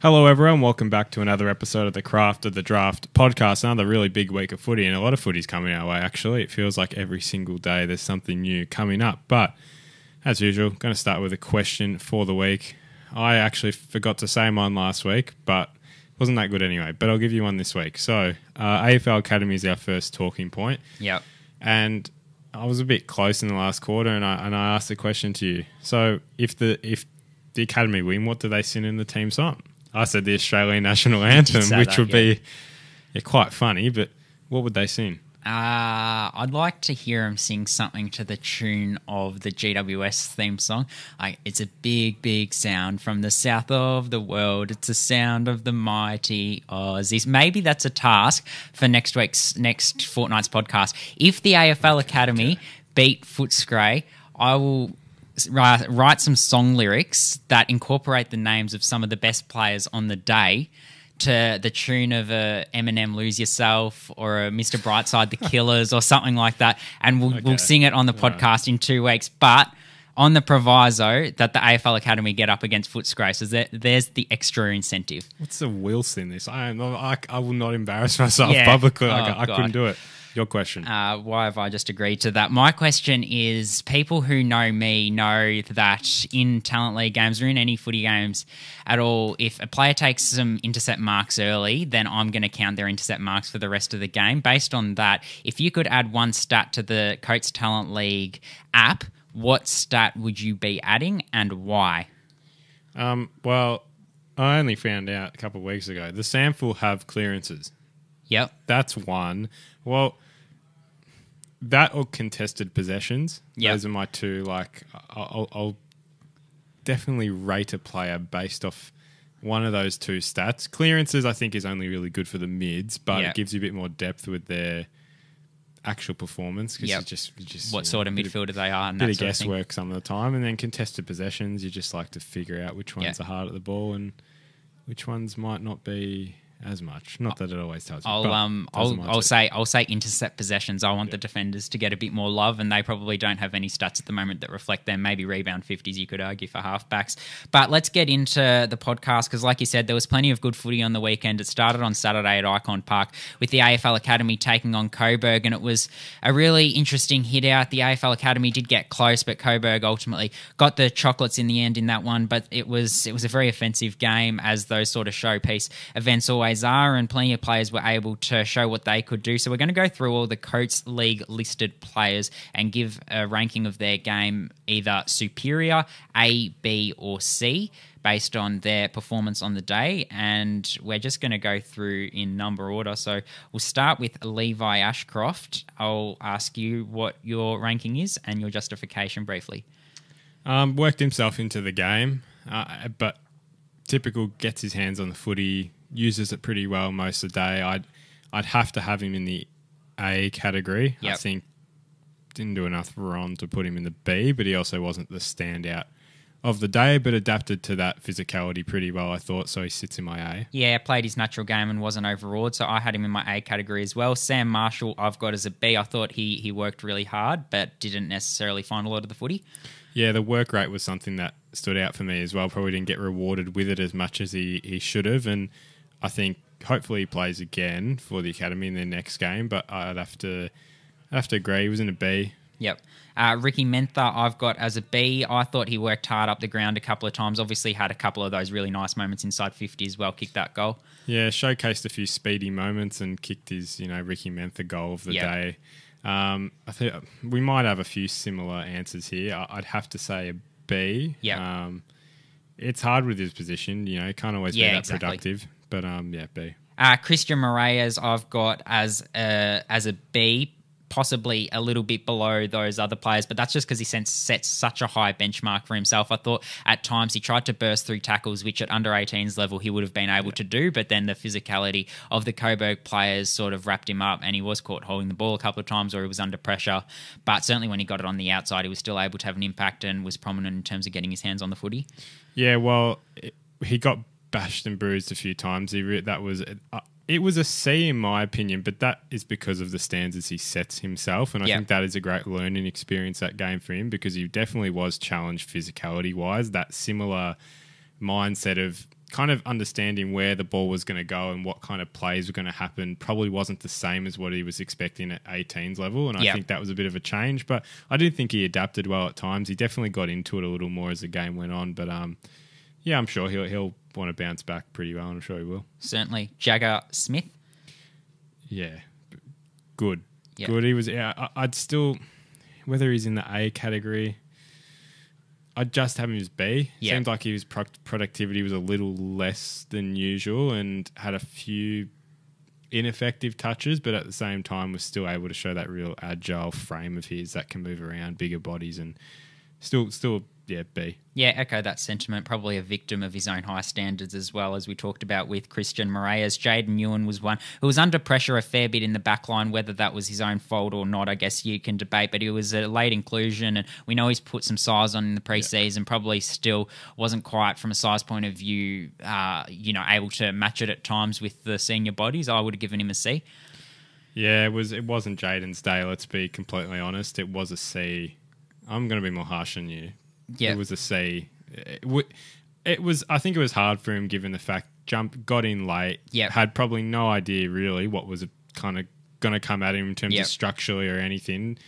Hello everyone, welcome back to another episode of the Craft of the Draft podcast. Another really big week of footy, and a lot of footy's coming our way actually. It feels like every single day there's something new coming up. But as usual, going to start with a question for the week. I actually forgot to say mine last week, but it wasn't that good anyway. But I'll give you one this week. So AFL Academy is our first talking point. Yep. And I was a bit close in the last quarter, and I asked the question to you. So if the Academy win, what do they sing in the team song? I said the Australian National Anthem, which would be quite funny, but what would they sing? I'd like to hear them sing something to the tune of the GWS theme song. It's a big, big sound from the south of the world. It's a sound of the mighty Aussies. Maybe that's a task for next fortnight's podcast. If the AFL Academy beat Footscray, I will write some song lyrics that incorporate the names of some of the best players on the day to the tune of a Eminem Lose Yourself or a Mr. Brightside The Killers or something like that, and we'll sing it on the podcast in 2 weeks, but on the proviso that the AFL Academy get up against Footscray. So there's the extra incentive. What's the Wilson in this? I will not embarrass myself publicly. I couldn't do it. Your question. Why have I just agreed to that? My question is, people who know me know that in talent league games or in any footy games at all, if a player takes some intercept marks early, then I'm going to count their intercept marks for the rest of the game. Based on that, if you could add one stat to the Coates Talent League app, what stat would you be adding and why? Well, I only found out a couple of weeks ago. The SANFL have clearances. Yep. That's one. Well, that or contested possessions. Yep. Those are my two. I'll definitely rate a player based off one of those two stats. Clearances, I think, is only really good for the mids, but it gives you a bit more depth with their actual performance. Because you just what sort of midfielder they are. And bit of guesswork some of the time. And then contested possessions, you just like to figure out which ones are hard at the ball and which ones might not be as much. Not that it always tells you. I'll say intercept possessions. I want the defenders to get a bit more love, and they probably don't have any stats at the moment that reflect them. Maybe rebound 50s, you could argue, for halfbacks. But let's get into the podcast because, like you said, there was plenty of good footy on the weekend. It started on Saturday at Icon Park with the AFL Academy taking on Coburg, and it was a really interesting hit out. The AFL Academy did get close, but Coburg ultimately got the chocolates in the end in that one. But it was a very offensive game, as those sort of showpiece events always are, and plenty of players were able to show what they could do. So we're going to go through all the Coates League listed players and give a ranking of their game, either superior, A, B, or C, based on their performance on the day. And we're just going to go through in number order. So we'll start with Levi Ashcroft. I'll ask you what your ranking is and your justification briefly. Worked himself into the game, but typical, gets his hands on the footy, uses it pretty well most of the day. I'd have to have him in the A category. Yep. I think didn't do enough wrong to put him in the B, but he also wasn't the standout of the day, but adapted to that physicality pretty well, I thought, so he sits in my A. Yeah, played his natural game and wasn't overawed, so I had him in my A category as well. Sam Marshall I've got as a B. I thought he worked really hard, but didn't necessarily find a lot of the footy. Yeah, the work rate was something that stood out for me as well. Probably didn't get rewarded with it as much as he should have, and I think hopefully he plays again for the Academy in their next game, but I'd have to agree. He was in a B. Yep. Ricky Mentha I've got as a B. I thought he worked hard up the ground a couple of times. Obviously had a couple of those really nice moments inside 50 as well, kicked that goal. Yeah, showcased a few speedy moments and kicked his Ricky Mentha goal of the day. I think we might have a few similar answers here. I'd have to say a B. Yeah. It's hard with his position, can't always be that productive. But B. Christian Moraes I've got as a B, possibly a little bit below those other players, but that's just because he sets such a high benchmark for himself. I thought at times he tried to burst through tackles, which at under 18s level he would have been able to do, but then the physicality of the Coburg players sort of wrapped him up, and he was caught holding the ball a couple of times or he was under pressure. But certainly when he got it on the outside, he was still able to have an impact and was prominent in terms of getting his hands on the footy. Yeah, well, he got bashed and bruised a few times. It was a C in my opinion, but that is because of the standards he sets himself, and I think that is a great learning experience, that game for him, because he definitely was challenged physicality-wise. That similar mindset of kind of understanding where the ball was going to go and what kind of plays were going to happen probably wasn't the same as what he was expecting at 18s level. And I think that was a bit of a change, but I did think he adapted well at times. He definitely got into it a little more as the game went on, but yeah, I'm sure he'll want to bounce back pretty well, and I'm sure he will. Certainly. Jagger Smith? Yeah, good. Yep. Good. He was, I'd still, whether he's in the A category, I'd just have him as B. Yep. Seemed like his productivity was a little less than usual and had a few ineffective touches, but at the same time was still able to show that real agile frame of his that can move around, bigger bodies, and still, B. Yeah, echo that sentiment. Probably a victim of his own high standards as well, as we talked about with Christian Moraes. Jaden Ewan was one who was under pressure a fair bit in the back line. Whether that was his own fault or not, I guess you can debate, but he was a late inclusion, and we know he's put some size on in the preseason. Probably still wasn't quite, from a size point of view, able to match it at times with the senior bodies. I would have given him a C. Yeah, it wasn't Jaden's day, let's be completely honest. It was a C. I'm going to be more harsh than you. Yeah, it was a C. It was. I think it was hard for him, given the fact got in late. Yep. Had probably no idea really what was kind of going to come at him in terms of structurally or anything.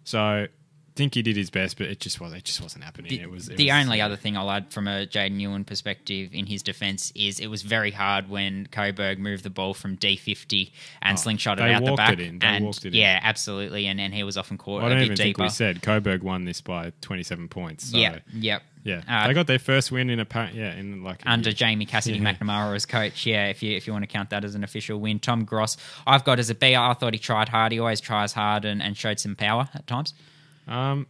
So I think he did his best, but it just wasn't happening. The only other thing I'll add from a Jaden Ewan perspective in his defence is it was very hard when Coburg moved the ball from D50 and slingshot it out the back. They walked it in. Yeah, absolutely, and he was often caught I a don't bit even deeper. think we said Coburg won this by 27 points. So. Yep. Yeah, they got their first win under Jamie Cassidy McNamara as coach. Yeah, if you want to count that as an official win. Tom Gross, I've got as a B. I thought he tried hard. He always tries hard and showed some power at times. I'd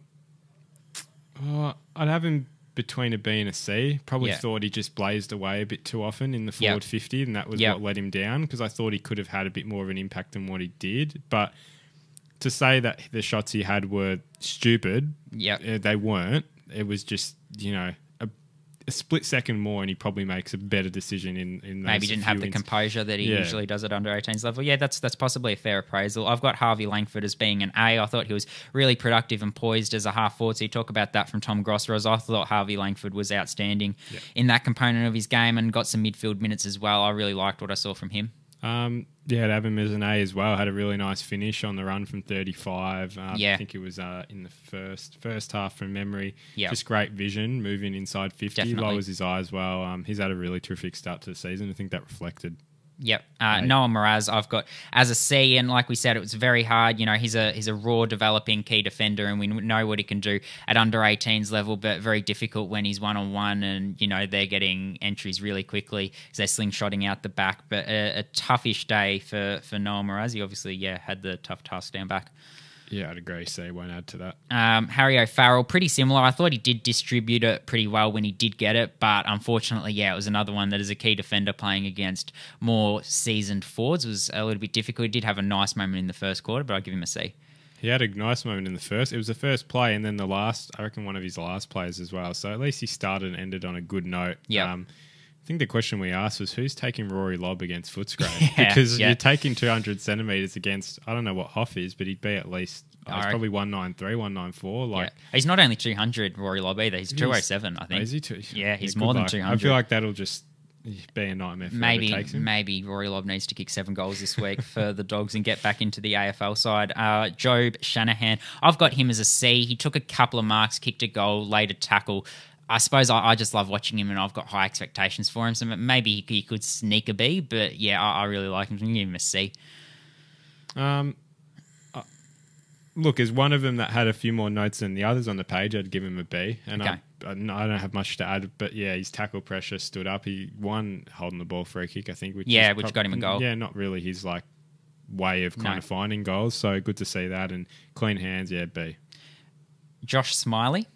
have him between a B and a C. Probably thought he just blazed away a bit too often in the forward 50, and that was what let him down, because I thought he could have had a bit more of an impact than what he did. But to say that the shots he had were stupid, they weren't. It was just, a split second more and he probably makes a better decision in those maybe didn't have the composure that he usually does at under 18s level. Yeah, that's possibly a fair appraisal. I've got Harvey Langford as being an A. I thought he was really productive and poised as a half forward. So you talk about that from Tom Grosser. I thought Harvey Langford was outstanding in that component of his game and got some midfield minutes as well. I really liked what I saw from him. I'd have him as an A as well. Had a really nice finish on the run from 35. I think it was in the first half from memory. Just great vision, moving inside 50. Definitely. Lowers his eye as well. He's had a really terrific start to the season. I think that reflected. Yep. Noah Mraz, I've got as a C, and like we said, it was very hard. He's a raw developing key defender, and we know what he can do at under 18s level, but very difficult when he's one-on-one and, they're getting entries really quickly because they're slingshotting out the back. But a toughish day for Noah Mraz. He obviously, had the tough task down back. Yeah, I'd agree. So I won't add to that. Harry O'Farrell, pretty similar. I thought he did distribute it pretty well when he did get it, but unfortunately, it was another one that as a key defender playing against more seasoned forwards was a little bit difficult. He did have a nice moment in the first quarter, but I'll give him a C. He had a nice moment in the first. It was the first play, and then the last, I reckon one of his last plays as well. So at least he started and ended on a good note. Yeah. I think the question we asked was, who's taking Rory Lobb against Footscray? Because you're taking 200 centimetres against, I don't know what Hoff is, but he'd be at least, it's probably 193, 194. He's not only 200, Rory Lobb, either. He's 207, I think. Is he he's more than 200. I feel like that'll just be a nightmare for whoever takes him. Maybe Rory Lobb needs to kick 7 goals this week for the Dogs and get back into the AFL side. Job Shanahan, I've got him as a C. He took a couple of marks, kicked a goal, laid a tackle. I suppose I just love watching him, and I've got high expectations for him. So maybe he could sneak a B, but I really like him. So I'm going to give him a C. Look, as one of them that had a few more notes than the others on the page, I'd give him a B. And I don't have much to add, but his tackle pressure stood up. He won holding the ball free kick, I think. Which got him a goal. Yeah, not really his way of kind of finding goals. So good to see that, and clean hands. B. Josh Smiley.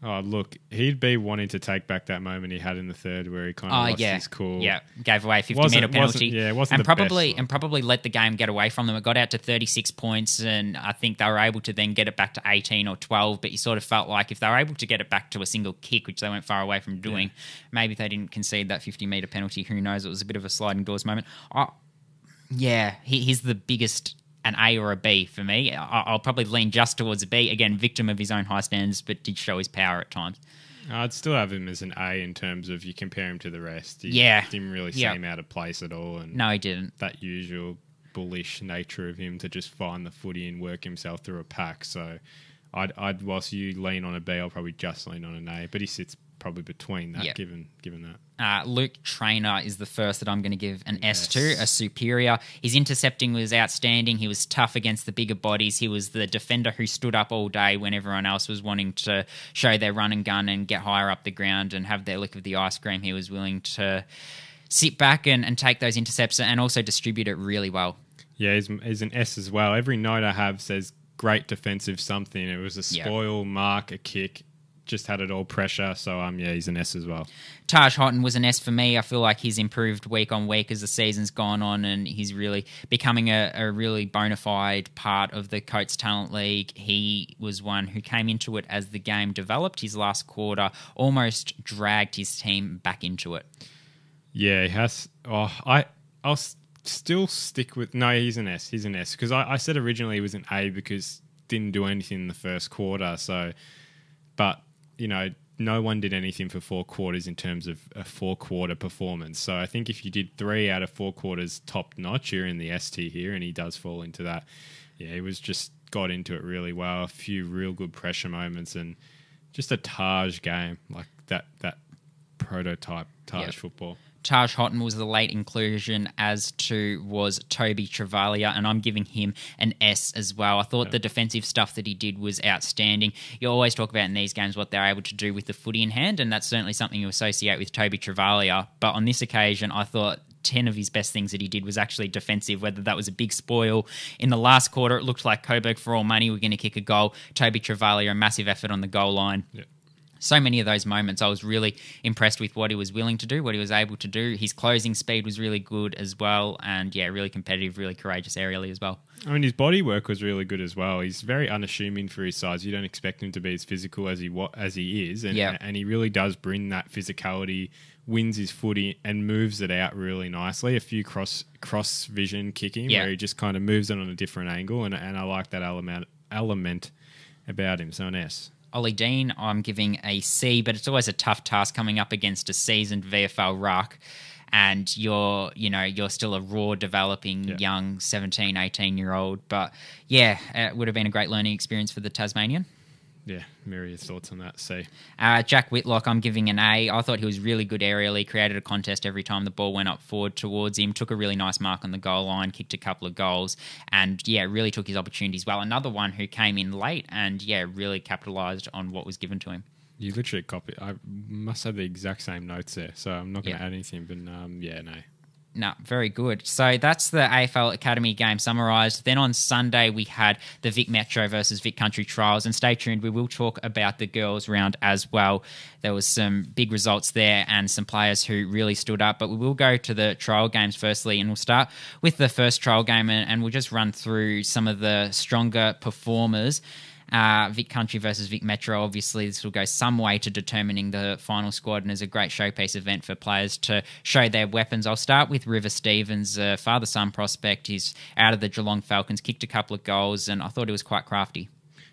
Oh, look, he'd be wanting to take back that moment he had in the third where he kind of lost his cool. Yeah, gave away a 50-metre penalty. Wasn't and probably let the game get away from them. It got out to 36 points, and I think they were able to then get it back to 18 or 12, but you sort of felt like if they were able to get it back to a single kick, which they went far away from doing, maybe if they didn't concede that 50-metre penalty, who knows, it was a bit of a sliding doors moment. He's the biggest an A or a B for me. I'll probably lean just towards a B. Again, victim of his own high standards, but did show his power at times. I'd still have him as an A in terms of you compare him to the rest. He didn't really seem out of place at all. And no, he didn't. That usual bullish nature of him to just find the footy and work himself through a pack. So I'd whilst you lean on a B, I'll probably just lean on an A. But he sits probably between that, given that. Luke Traynor is the first that I'm going to give an S to, a superior. His intercepting was outstanding. He was tough against the bigger bodies. He was the defender who stood up all day when everyone else was wanting to show their run and gun and get higher up the ground and have their lick of the ice cream. He was willing to sit back and take those intercepts and also distribute it really well. Yeah, he's an S as well. Every note I have says great defensive something. It was a spoil, mark, a kick. Just had it all pressure, so he's an S as well. Taj Houghton was an S for me. I feel like he's improved week on week as the season's gone on, and he's really becoming a really bona fide part of the Coates Talent League. He was one who came into it as the game developed. His last quarter almost dragged his team back into it. Yeah, he has. I'll still stick with... No, he's an S. He's an S. Because I said originally he was an A because didn't do anything in the first quarter, so... But... no one did anything for 4 quarters in terms of a 4-quarter performance. So I think if you did 3 out of 4 quarters top notch, you're in the ST here, and he does fall into that. Yeah, he was just got into it really well. A few real good pressure moments and just a Taj game, like that prototype Taj football. Taj Houghton was the late inclusion, as to was Toby Travalia, and I'm giving him an S as well. I thought the defensive stuff that he did was outstanding. You always talk about in these games what they're able to do with the footy in hand, and that's certainly something you associate with Toby Travalia. But on this occasion, I thought 10 of his best things that he did was actually defensive, whether that was a big spoil. In the last quarter, it looked like Coburg, for all money, were going to kick a goal. Toby Travalia, a massive effort on the goal line. Yeah. So many of those moments, I was really impressed with what he was willing to do, what he was able to do. His closing speed was really good as well. And really competitive, really courageous aerially as well. I mean, his body work was really good as well. He's very unassuming for his size. You don't expect him to be as physical as he is. And he really does bring that physicality, wins his footy and moves it out really nicely. A few cross vision kicking where he just kind of moves it on a different angle. And I like that element about him. So an S. Ollie Dean, I'm giving a C, but it's always a tough task coming up against a seasoned VFL ruck, and you're still a raw, developing young 17, 18-year-old. But it would have been a great learning experience for the Tasmanian. Yeah, mirror your thoughts on that. C. Jack Whitlock, I'm giving an A. I thought he was really good aerially, created a contest every time the ball went up forward towards him, took a really nice mark on the goal line, kicked a couple of goals, and really took his opportunities well. Another one who came in late and really capitalised on what was given to him. You literally copy. I must have the exact same notes there, so I'm not going to add anything, but no. No, very good. So that's the AFL Academy game summarised. Then on Sunday, we had the Vic Metro versus Vic Country trials. And stay tuned, we will talk about the girls round as well. There was some big results there and some players who really stood up. But we will go to the trial games firstly, and we'll start with the first trial game, and we'll just run through some of the stronger performers. Vic Country versus Vic Metro, obviously this will go some way to determining the final squad, and is a great showpiece event for players to show their weapons. I'll start with River Stevens, father-son prospect. He's out of the Geelong Falcons, kicked a couple of goals, and I thought he was quite crafty.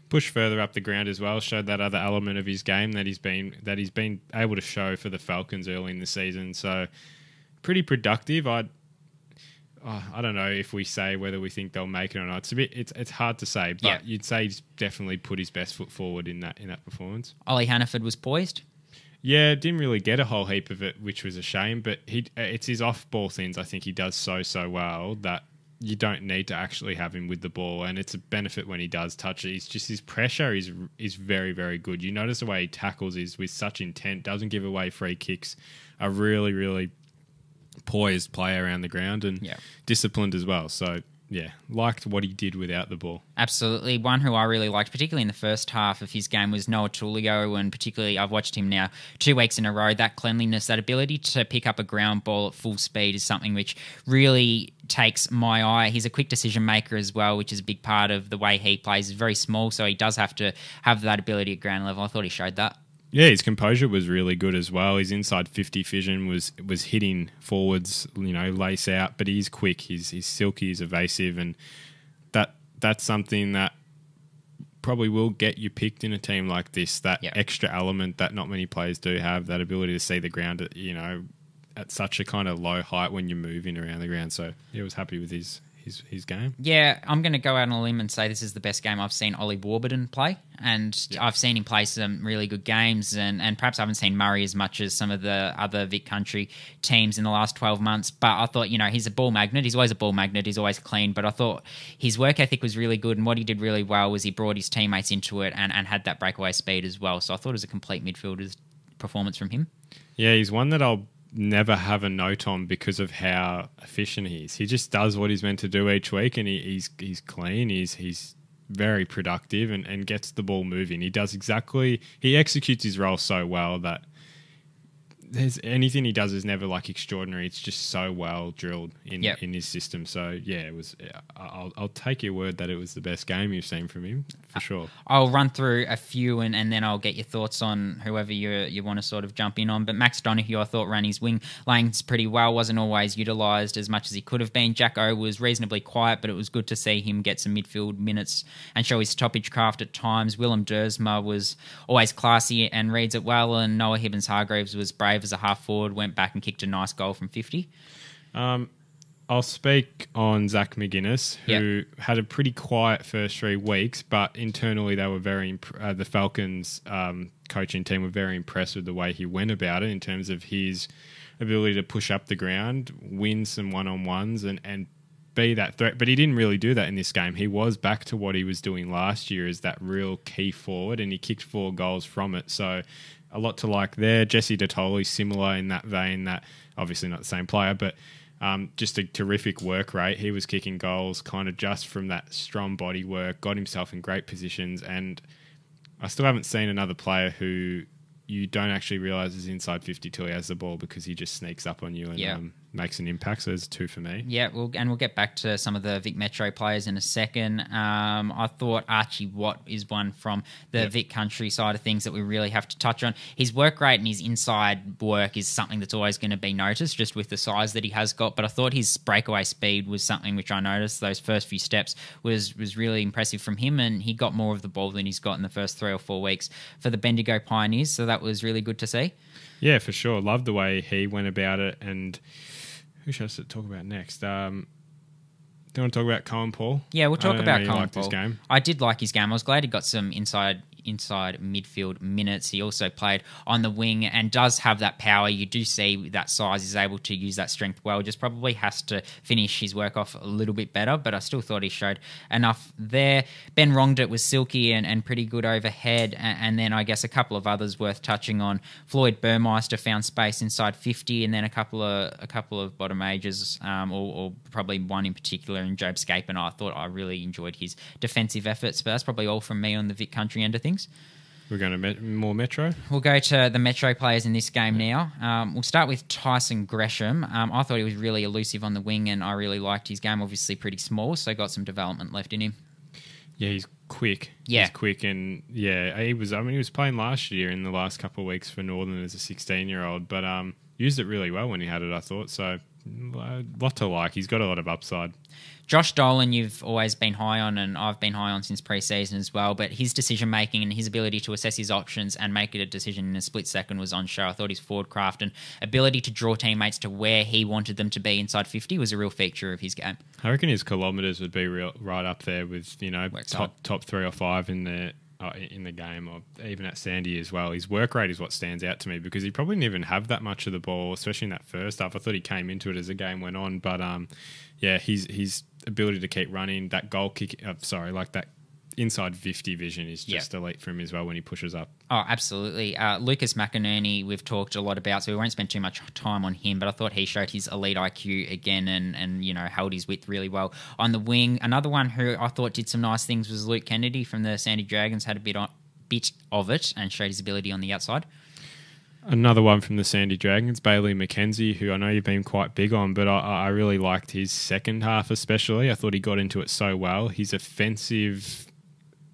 Pushed further up the ground as well, showed that other element of his game that he's been able to show for the Falcons early in the season. So pretty productive. I don't know if we say whether we think they'll make it or not. It's hard to say, but you'd say he's definitely put his best foot forward in that performance. Ollie Hannaford was poised. Yeah, didn't really get a whole heap of it, which was a shame. But it's his off-ball things I think he does so well that you don't need to actually have him with the ball, and it's a benefit when he does touch it. It's just his pressure is very, very good. You notice the way he tackles is with such intent, doesn't give away free kicks, a really, really poised player around the ground and disciplined as well. So, liked what he did without the ball. Absolutely. One who I really liked, particularly in the first half of his game, was Noah Tullio, and particularly I've watched him now 2 weeks in a row. That cleanliness, that ability to pick up a ground ball at full speed is something which really takes my eye. He's a quick decision maker as well, which is a big part of the way he plays. He's very small, so he does have to have that ability at ground level. I thought he showed that. Yeah, his composure was really good as well. His inside 50 vision was hitting forwards, lace out, but he's quick. He's silky, he's evasive, and that's something that probably will get you picked in a team like this. That Yep. extra element that not many players do have, that ability to see the ground at such a kind of low height when you're moving around the ground. So he was happy with his game. Yeah, I'm going to go out on a limb and say this is the best game I've seen Ollie Warburton play. And I've seen him play some really good games, and perhaps I haven't seen Murray as much as some of the other Vic Country teams in the last 12 months. But I thought, he's a ball magnet. He's always a ball magnet. He's always clean. But I thought his work ethic was really good, and what he did really well was he brought his teammates into it and had that breakaway speed as well. So I thought it was a complete midfielder's performance from him. Yeah, he's one that I'll never have a note on because of how efficient he is. He just does what he's meant to do each week, and he's clean. He's very productive and gets the ball moving. He executes his role so well that there's anything he does is never like extraordinary. It's just so well drilled in his system. So yeah, it was. I'll take your word that it was the best game you've seen from him for sure. I'll run through a few and then I'll get your thoughts on whoever you want to sort of jump in on. But Max Donoghue, I thought, ran his wing lanes pretty well. Wasn't always utilised as much as he could have been. Jack O was reasonably quiet, but it was good to see him get some midfield minutes and show his stoppage craft at times. Willem Dersma was always classy and reads it well, and Noah Hibbins-Hargreaves was brave as a half forward, went back and kicked a nice goal from 50. I'll speak on Zach McGuinness, who had a pretty quiet first 3 weeks, but internally they were the Falcons coaching team were very impressed with the way he went about it in terms of his ability to push up the ground, win some one-on-ones and be that threat. But he didn't really do that in this game. He was back to what he was doing last year as that real key forward, and he kicked 4 goals from it. So a lot to like there. Jesse Dottoli, similar in that vein, that obviously not the same player, but just a terrific work rate. He was kicking goals kind of just from that strong body work, got himself in great positions, and I still haven't seen another player who you don't actually realise is inside 50 till he has the ball, because he just sneaks up on you and makes an impact. So there's 2 for me. Yeah, we'll get back to some of the Vic Metro players in a second. I thought Archie Watt is one from the Vic Country side of things that we really have to touch on. His work rate and his inside work is something that's always going to be noticed just with the size that he has got. But I thought his breakaway speed was something which I noticed. Those first few steps was really impressive from him, and he got more of the ball than he's got in the first 3 or 4 weeks for the Bendigo Pioneers. So that was really good to see. Yeah, for sure. Loved the way he went about it. And who should I talk about next? Do you want to talk about Cohen Paul? Yeah, we'll talk about Cohen Paul. His game. I did like his game. I was glad he got some inside midfield minutes. He also played on the wing and does have that power. You do see that size. He's able to use that strength well. Just probably has to finish his work off a little bit better, but I still thought he showed enough there. Ben Rongdit was silky and pretty good overhead, and then I guess a couple of others worth touching on. Floyd Burmeister found space inside 50, and then a couple of bottom ages, or probably one in particular, and Job Scape, and I thought I really enjoyed his defensive efforts. But that's probably all from me on the Vic Country end of things. We're going to more Metro? We'll go to the Metro players in this game now. We'll start with Tyson Gresham. I thought he was really elusive on the wing, and I really liked his game. Obviously pretty small, so got some development left in him. Yeah, he's quick. Yeah. He's quick, and he was playing last year in the last couple of weeks for Northern as a 16-year-old, but used it really well when he had it, I thought. So a lot to like. He's got a lot of upside. Josh Dolan, you've always been high on, and I've been high on since pre-season as well, but his decision-making and his ability to assess his options and make it a decision in a split second was on show. I thought his forward craft and ability to draw teammates to where he wanted them to be inside 50 was a real feature of his game. I reckon his kilometres would be right up there with, top 3 or 5 in the game, or even at Sandy as well. His work rate is what stands out to me, because he probably didn't even have that much of the ball, especially in that first half. I thought he came into it as the game went on, but his ability to keep running, that goal kick, that inside 50 vision is just elite for him as well when he pushes up. Oh, absolutely. Lucas McInerney, we've talked a lot about, so we won't spend too much time on him, but I thought he showed his elite IQ again and held his width really well on the wing. Another one who I thought did some nice things was Luke Kennedy from the Sandy Dragons, had a bit of it and showed his ability on the outside. Another one from the Sandy Dragons, Bailey McKenzie, who I know you've been quite big on, but I really liked his second half especially. I thought he got into it so well. His offensive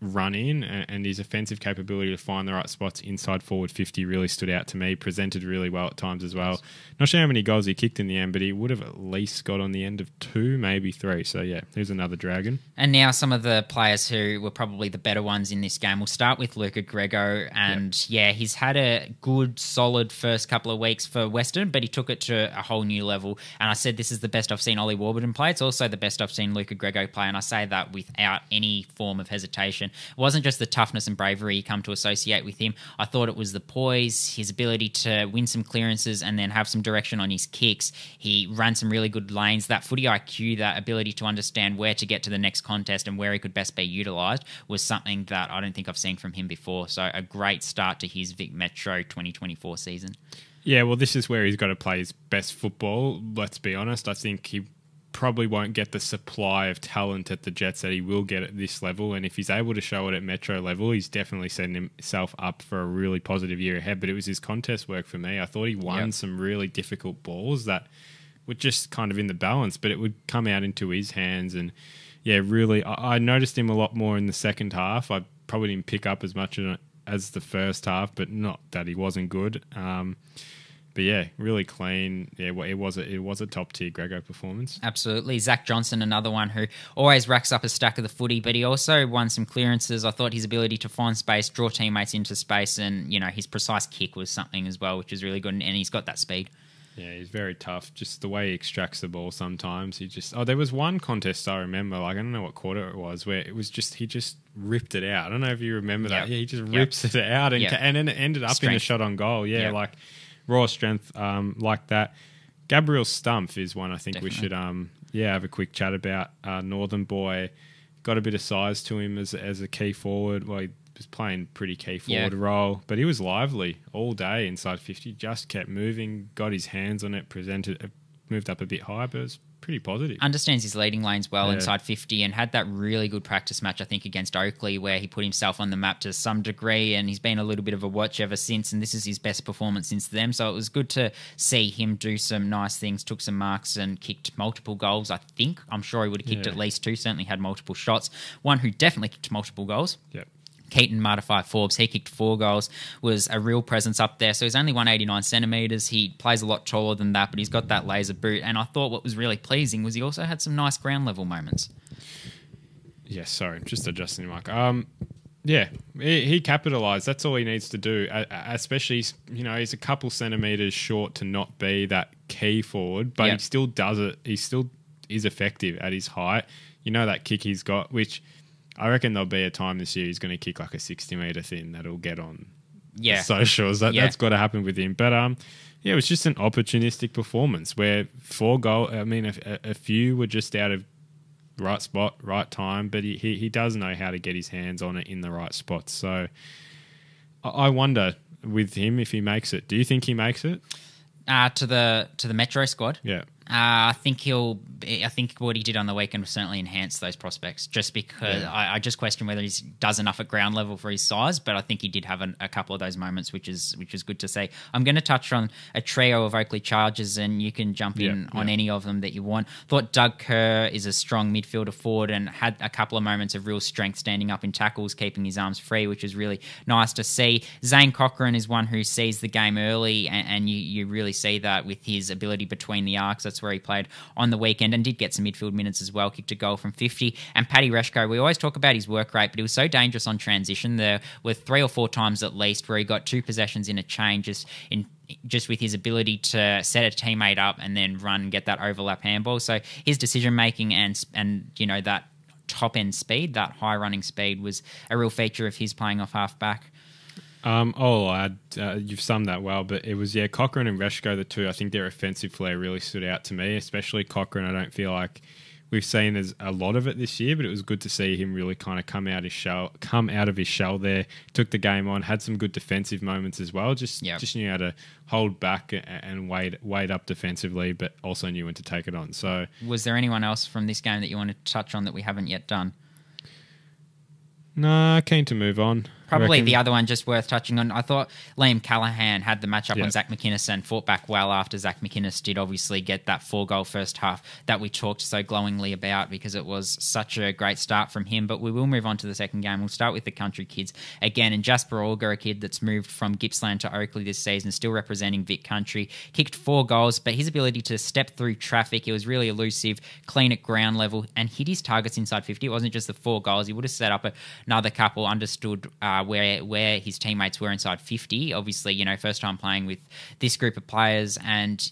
run in, and his offensive capability to find the right spots inside forward 50 really stood out to me. Presented really well at times as well. Not sure how many goals he kicked in the end, but he would have at least got on the end of 2, maybe 3. So yeah, here's another Dragon. And now some of the players who were probably the better ones in this game. We'll start with Luca Grego, and he's had a good, solid first couple of weeks for Western, but he took it to a whole new level. And I said this is the best I've seen Ollie Warburton play. It's also the best I've seen Luca Grego play, and I say that without any form of hesitation. It wasn't just the toughness and bravery you come to associate with him. I thought it was the poise, his ability to win some clearances and then have some direction on his kicks. He ran some really good lanes. That footy IQ, that ability to understand where to get to the next contest and where he could best be utilised was something that I don't think I've seen from him before. So a great start to his Vic Metro 2024 season. Yeah, well, this is where he's got to play his best football, let's be honest. I think he probably won't get the supply of talent at the Jets that he will get at this level, and if he's able to show it at Metro level, he's definitely setting himself up for a really positive year ahead. But it was his contest work for me. I thought he won some really difficult balls that were just kind of in the balance, but it would come out into his hands. And really, I noticed him a lot more in the second half. I probably didn't pick up as much as the first half, but not that he wasn't good. But really clean. Yeah, well, it was a top tier Grego performance. Absolutely. Zach Johnson, another one who always racks up a stack of the footy, but he also won some clearances. I thought his ability to find space, draw teammates into space, and his precise kick was something as well, which is really good. And he's got that speed. Yeah, he's very tough. Just the way he extracts the ball sometimes. There was one contest I remember, I don't know what quarter it was, where it was he just ripped it out. I don't know if you remember that. Yeah, he just rips it out and then it ended up in a shot on goal. Yeah, like raw strength like that. Gabriel Stumpf is one I think we should have a quick chat about. Northern boy, got a bit of size to him as a key forward. Well, he was playing pretty key forward role, but he was lively all day inside 50, just kept moving, got his hands on it, moved up a bit high, but it was pretty positive. Understands his leading lanes well inside 50 and had that really good practice match, I think, against Oakley where he put himself on the map to some degree, and he's been a little bit of a watch ever since, and this is his best performance since then. So it was good to see him do some nice things, took some marks and kicked multiple goals, I think. I'm sure he would have kicked at least 2, certainly had multiple shots. One who definitely kicked multiple goals. Yep. Keaton Martify Forbes, he kicked 4 goals, was a real presence up there. So he's only 189 centimetres. He plays a lot taller than that, but he's got that laser boot. And I thought what was really pleasing was he also had some nice ground level moments. Yeah, sorry, just adjusting the mic. He capitalised. That's all he needs to do, especially, he's a couple centimetres short to not be that key forward, but he still does it. He still is effective at his height. That kick he's got, which I reckon there'll be a time this year he's going to kick like a 60-metre thin that'll get on the socials. That's got to happen with him. But it was just an opportunistic performance where 4 goals, a few were just out of right spot, right time, but he does know how to get his hands on it in the right spots. So I wonder with him if he makes it. Do you think he makes it? To the Metro squad? Yeah. I think what he did on the weekend will certainly enhance those prospects, just because I just question whether he does enough at ground level for his size, but I think he did have a couple of those moments, which is good to see. I'm going to touch on a trio of Oakley Chargers, and you can jump in on any of them that you want. Thought Doug Kerr is a strong midfielder forward and had a couple of moments of real strength standing up in tackles, keeping his arms free, which is really nice to see. Zane Cochran is one who sees the game early, and you really see that with his ability between the arcs. That's where he played on the weekend and did get some midfield minutes as well, kicked a goal from 50. And Paddy Reshko, we always talk about his work rate, but he was so dangerous on transition. There were 3 or 4 times at least where he got 2 possessions in a chain just with his ability to set a teammate up and then run and get that overlap handball. So his decision-making and that top-end speed, that high-running speed, was a real feature of his playing off half-back. I'll add, you've summed that well, but it was, Cochran and Reshko, the two. I think their offensive flair really stood out to me, especially Cochran. I don't feel like we've seen as a lot of it this year, but it was good to see him really kind of come out of his shell there, took the game on, had some good defensive moments as well, just knew how to hold back and wait up defensively, but also knew when to take it on. So, was there anyone else from this game that you want to touch on that we haven't yet done? Nah, keen to move on. Probably the other one just worth touching on. I thought Liam Callaghan had the matchup on Zach McInnes and fought back well after Zach McInnes did obviously get that 4-goal first half that we talked so glowingly about because it was such a great start from him. But we will move on to the second game. We'll start with the country kids again. And Jasper Olga, a kid that's moved from Gippsland to Oakley this season, still representing Vic Country, kicked 4 goals, but his ability to step through traffic, he was really elusive, clean at ground level, and hit his targets inside 50. It wasn't just the 4 goals. He would have set up another couple, understood where his teammates were inside 50. Obviously, first time playing with this group of players, and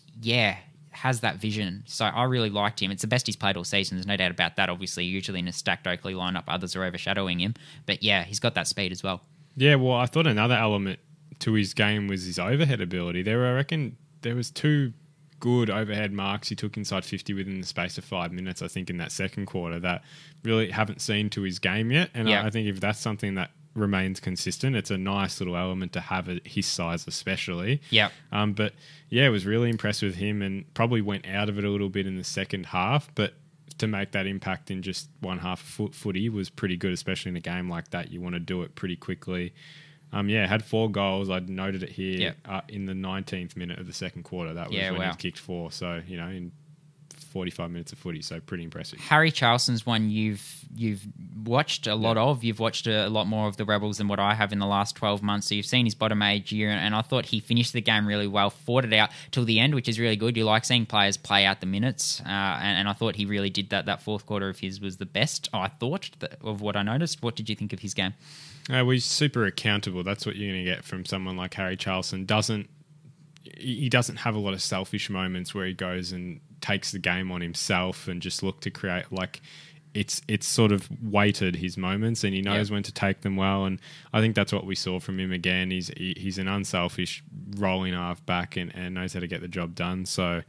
has that vision. So I really liked him. It's the best he's played all season. There's no doubt about that. Obviously, usually in a stacked Oakley lineup, others are overshadowing him. But he's got that speed as well. Yeah, well, I thought another element to his game was his overhead ability. I reckon there was 2 good overhead marks he took inside 50 within the space of 5 minutes, I think, in that second quarter that really haven't seen to his game yet. And I think if that's something that remains consistent, it's a nice little element to have at his size especially. But it was really impressed with him and probably went out of it a little bit in the second half, but to make that impact in just one half footy was pretty good, especially in a game like that. You want to do it pretty quickly. Had 4 goals. I'd noted it here in the 19th minute of the second quarter. That was when he kicked 4. So, in 45 minutes of footy, so pretty impressive. Harry Charleston's one you've watched a lot of. You've watched a lot more of the Rebels than what I have in the last 12 months. So you've seen his bottom age year, and I thought he finished the game really well, fought it out till the end, which is really good. You like seeing players play out the minutes, and I thought he really did that. That fourth quarter of his was the best, I thought, of what I noticed. What did you think of his game? He's super accountable. That's what you're going to get from someone like Harry Charleston. He doesn't have a lot of selfish moments where he goes and takes the game on himself and just look to create, it's sort of weighted his moments, and he knows when to take them well. And I think that's what we saw from him again. He's an unselfish rolling half back and knows how to get the job done. So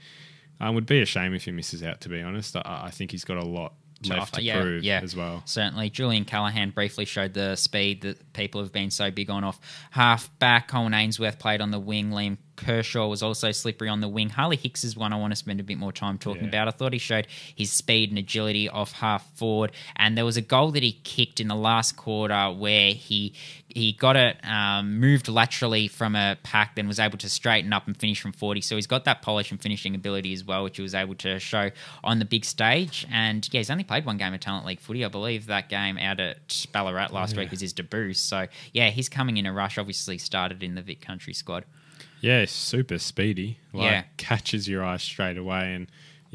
it would be a shame if he misses out, to be honest. I think he's got a lot left to prove as well. Certainly. Julian Callaghan briefly showed the speed that people have been so big on off half back. Colin Ainsworth played on the wing. Liam Kershaw was also slippery on the wing. Harley Hicks is one I want to spend a bit more time talking about. I thought he showed his speed and agility off half forward, and there was a goal that he kicked in the last quarter where he got it moved laterally from a pack, then was able to straighten up and finish from 40. So he's got that polish and finishing ability as well, which he was able to show on the big stage. And he's only played one game of Talent League footy. I believe that game out at Ballarat last week was his debut. So he's coming in a rush. Obviously started in the Vic Country squad. Yeah, super speedy. Catches your eye straight away. And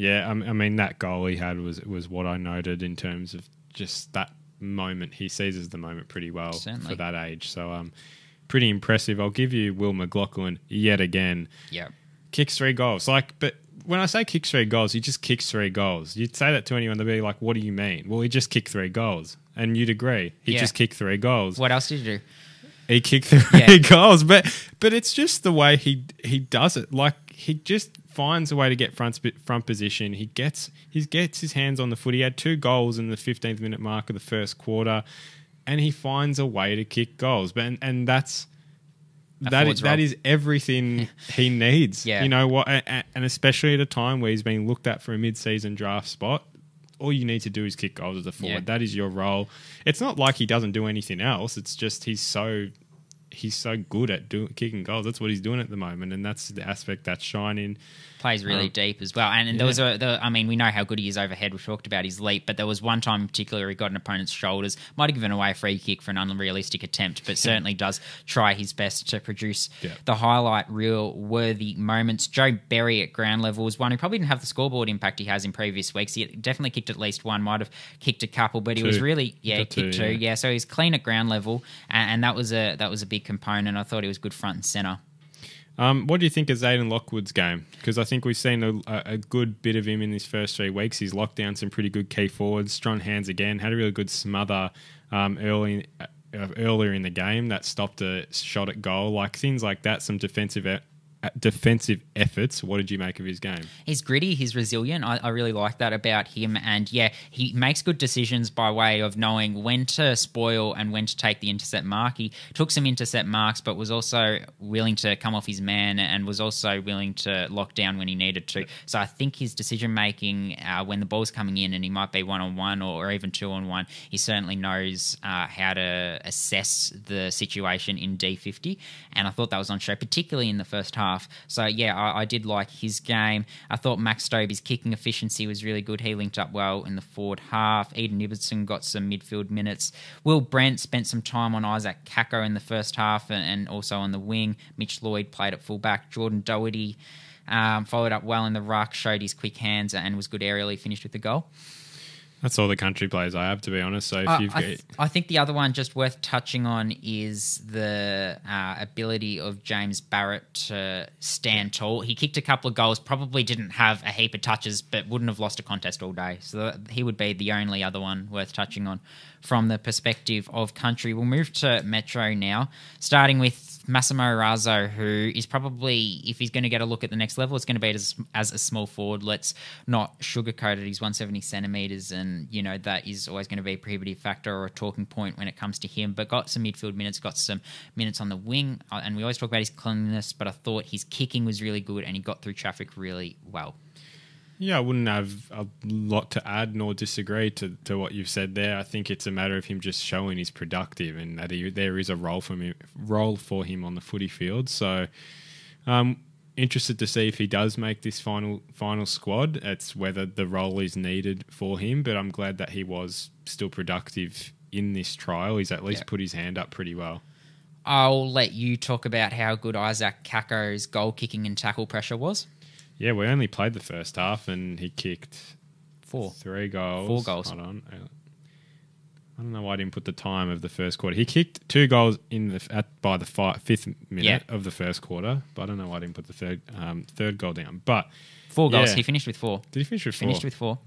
I mean, that goal he had was what I noted in terms of just that moment. He seizes the moment pretty well for that age. So pretty impressive. I'll give you Will McLaughlin yet again. Yeah. Kicks 3 goals. But when I say kicks 3 goals, he just kicks 3 goals. You'd say that to anyone, they'd be like, what do you mean? Well, he just kicked 3 goals. And you'd agree. He just kicked 3 goals. What else did he do? He kicked 3 goals, but it's just the way he does it. He just finds a way to get front position. He gets his hands on the foot. He had 2 goals in the 15th minute mark of the first quarter, and he finds a way to kick goals. And that is everything he needs. You know what? And especially at a time where he's being looked at for a mid-season draft spot. All you need to do is kick goals as a forward. That is your role. It's not like he doesn't do anything else. It's just he's so good at kicking goals. That's what he's doing at the moment, and that's the aspect that's shining. Plays really deep as well. And there was we know how good he is overhead. We've talked about his leap, but there was one time in particular he got an opponent's shoulders. Might have given away a free kick for an unrealistic attempt, but certainly does try his best to produce the highlight reel worthy moments. Joe Berry at ground level was one who probably didn't have the scoreboard impact he has in previous weeks. He definitely kicked at least one, might have kicked a couple, but he was really he kicked 2. Yeah, so he's clean at ground level, and that was a big component. I thought he was good front and centre. What do you think of Zayden Lockwood's game? Because I think we've seen a good bit of him in these first 3 weeks. He's locked down some pretty good key forwards, strong hands again, had a really good smother earlier in the game that stopped a shot at goal. Things like that, some defensive defensive efforts. What did you make of his game? He's gritty, he's resilient. I really like that about him. And yeah, he makes good decisions by way of knowing when to spoil and when to take the intercept mark. He took some intercept marks, but was also willing to come off his man and was also willing to lock down when he needed to. So I think his decision making when the ball's coming in and he might be 1-on-1 or even 2-on-1, he certainly knows how to assess the situation in D50. And I thought that was on show, particularly in the first half. So, yeah, I did like his game. I thought Max Stobie's kicking efficiency was really good. He linked up well in the forward half. Eden Ibbotson got some midfield minutes. Will Brent spent some time on Isaac Kako in the first half and also on the wing. Mitch Lloyd played at fullback. Jordan Doherty followed up well in the ruck, showed his quick hands and was good aerially, finished with the goal. That's all the country players I have, to be honest. So if I think the other one just worth touching on is the ability of James Barrett to stand tall. He kicked a couple of goals, probably didn't have a heap of touches, but wouldn't have lost a contest all day. So he would be the only other one worth touching on from the perspective of country. We'll move to Metro now, starting with Massimo Razzo, who is probably, if he's going to get a look at the next level, it's going to be as a small forward. Let's not sugarcoat it. He's 170 centimetres and, you know, that is always going to be a prohibitive factor or a talking point when it comes to him, but got some midfield minutes, got some minutes on the wing, and we always talk about his cleanliness, but I thought his kicking was really good and he got through traffic really well. Yeah, I wouldn't have a lot to add nor disagree to what you've said there. I think it's a matter of him just showing he's productive and that there is a role for him on the footy field. So interested to see if he does make this final squad. It's whether the role is needed for him, but I'm glad that he was still productive in this trial. He's at least put his hand up pretty well. I'll let you talk about how good Isaac Kako's goal kicking and tackle pressure was. Yeah, we only played the first half and he kicked 3 goals. 4 goals. Hold on. I don't know why I didn't put the time of the first quarter. He kicked 2 goals by the 5th minute of the first quarter, but I don't know why I didn't put the third goal down. But 4 goals. He finished with 4. Did he finish with 4? Finished with 4.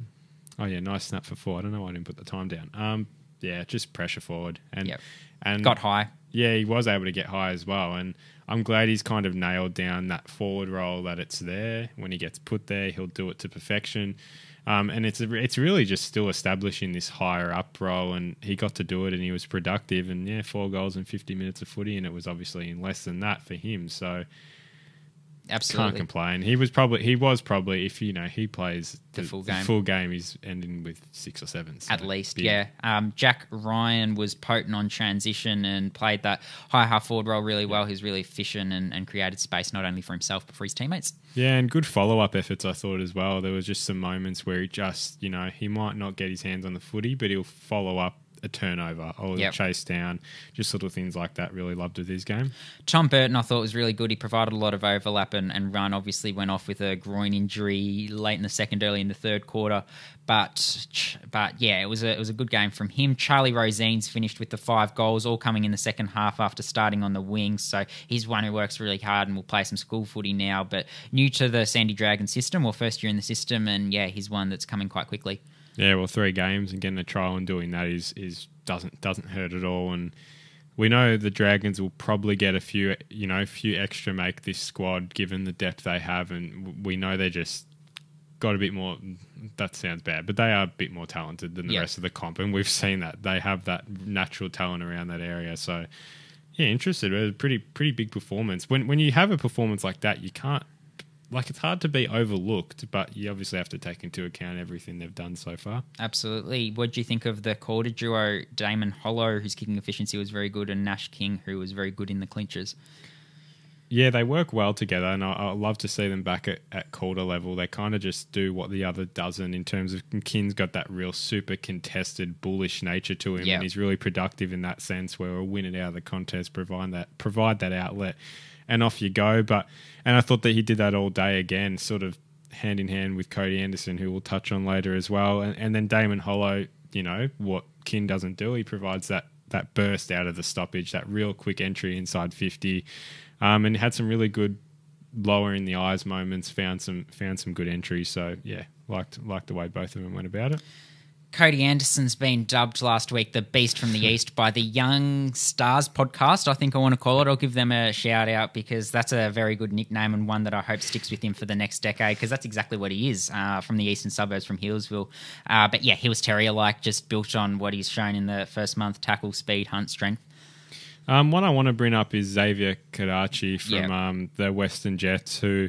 Oh yeah, nice snap for 4. I don't know why I didn't put the time down. Yeah, just pressure forward and got high. Yeah, he was able to get high as well, and I'm glad he's kind of nailed down that forward role, that it's there. When he gets put there, he'll do it to perfection. And it's really just still establishing this higher up role, and he got to do it and he was productive. And 4 goals and 50 minutes of footy, and it was obviously in less than that for him. So absolutely can't complain. He was probably if he plays the full game, he's ending with 6 or 7 at least. Jack Ryan was potent on transition and played that high half forward role really well. He's really efficient and created space not only for himself but for his teammates. Yeah, and good follow-up efforts, I thought, as well. There was just some moments where he just, he might not get his hands on the footy, but he'll follow up a turnover or chase down, just little things like that. Really loved with his game. Tom Burton, I thought, was really good. He provided a lot of overlap and Run obviously went off with a groin injury late in the second, early in the third quarter. But yeah, it was a good game from him. Charlie Rosines finished with the 5 goals, all coming in the second half after starting on the wing. So he's one who works really hard and will play some school footy now, but new to the Sandy Dragon system, or first year in the system, and he's one that's coming quite quickly. Yeah, well, 3 games and getting a trial and doing that is doesn't hurt at all. And we know the Dragons will probably get a few extra make this squad given the depth they have, and we know they just got a bit more. That sounds bad, but they are a bit more talented than the rest of the comp, and we've seen that they have that natural talent around that area. So yeah, interested. It was a pretty big performance. When you have a performance like that, you can't. It's hard to be overlooked, but you obviously have to take into account everything they've done so far. Absolutely. What do you think of the quarter duo, Damon Hollow, whose kicking efficiency was very good, and Nash King, who was very good in the clinches? Yeah, they work well together, and I love to see them back at quarter level. They kind of just do what the other doesn't in terms of King's got that real super contested, bullish nature to him, and he's really productive in that sense where we'll win it out of the contest, provide that outlet, and off you go. And I thought that he did that all day again, sort of hand in hand with Cody Anderson, who we'll touch on later as well. And then Damon Hollow, what King doesn't do, he provides that burst out of the stoppage, that real quick entry inside 50, and had some really good lower in the eyes moments, found some good entries. So yeah, liked the way both of them went about it. Cody Anderson's been dubbed last week the Beast from the East by the Young Stars podcast, I think I want to call it. I'll give them a shout out because that's a very good nickname and one that I hope sticks with him for the next decade because that's exactly what he is, from the eastern suburbs from Hillsville. But yeah, Hills Terrier-like, just built on what he's shown in the first month, tackle, speed, hunt, strength. One I want to bring up is Xavier Kadachi from the Western Jets, who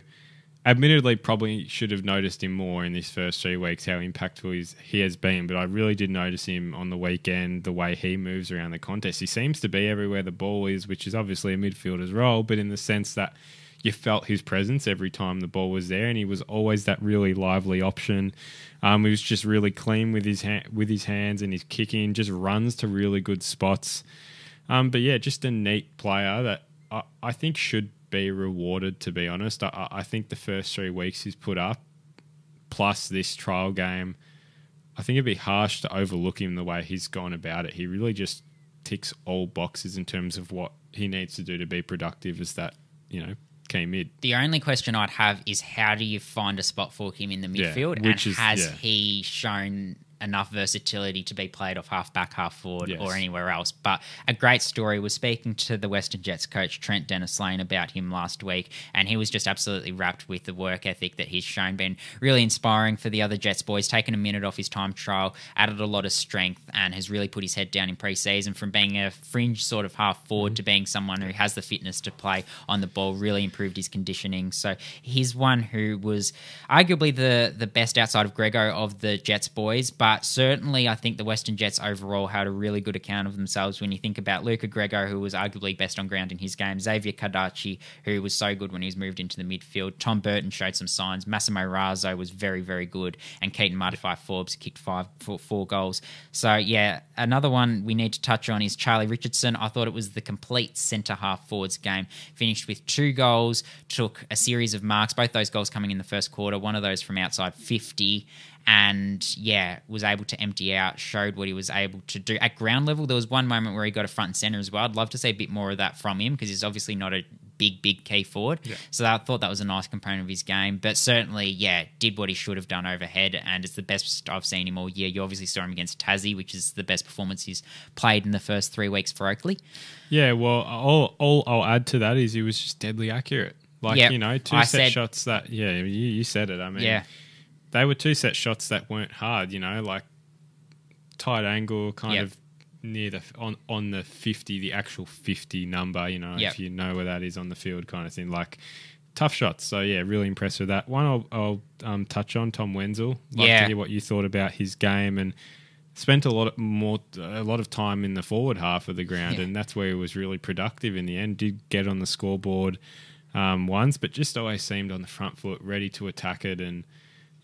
admittedly probably should have noticed him more in these first 3 weeks, how impactful he has been. But I really did notice him on the weekend, the way he moves around the contest. He seems to be everywhere the ball is, which is obviously a midfielder's role, but in the sense that you felt his presence every time the ball was there, and he was always that really lively option. He was just really clean with his hands and his kicking, just runs to really good spots. But yeah, just a neat player that I think should be rewarded, to be honest. I think the first 3 weeks he's put up, plus this trial game, I think it'd be harsh to overlook him the way he's gone about it. He really just ticks all boxes in terms of what he needs to do to be productive as that, key mid. The only question I'd have is how do you find a spot for him in the midfield? Has he shown enough versatility to be played off half-back, half-forward or anywhere else? But a great story was speaking to the Western Jets coach, Trent Dennis-Lane, about him last week, and he was just absolutely wrapped with the work ethic that he's shown, been really inspiring for the other Jets boys, taken a minute off his time trial, added a lot of strength, and has really put his head down in pre-season from being a fringe sort of half-forward to being someone who has the fitness to play on the ball, really improved his conditioning. So he's one who was arguably the best outside of Grego of the Jets boys, but certainly I think the Western Jets overall had a really good account of themselves when you think about Luca Grego, who was arguably best on ground in his game, Xavier Kadachi, who was so good when he was moved into the midfield, Tom Burton showed some signs, Massimo Razzo was very, very good, and Keaton Martify-Forbes kicked 4 goals. So yeah, another one we need to touch on is Charlie Richardson. I thought it was the complete centre-half forwards game. Finished with 2 goals, took a series of marks, both those goals coming in the first quarter, one of those from outside 50, and yeah, was able to empty out, showed what he was able to do at ground level. There was one moment where he got a front and centre as well. I'd love to see a bit more of that from him because he's obviously not a big key forward. Yeah. So I thought that was a nice component of his game. But certainly, yeah, did what he should have done overhead, and it's the best I've seen him all year. You obviously saw him against Tassie, which is the best performance he's played in the first 3 weeks for Oakley. Yeah, well, all I'll add to that is he was just deadly accurate. Like, 2 set shots that, you said it. I mean, they were 2 set shots that weren't hard, like tight angle, kind of near the on the 50, the actual 50 number, if you know where that is on the field, kind of thing. Like tough shots. So yeah, really impressed with that. One I'll touch on, Tom Wenzel. Like to hear what you thought about his game, and spent a lot of time in the forward half of the ground, and that's where he was really productive in the end. Did get on the scoreboard once, but just always seemed on the front foot, ready to attack it. And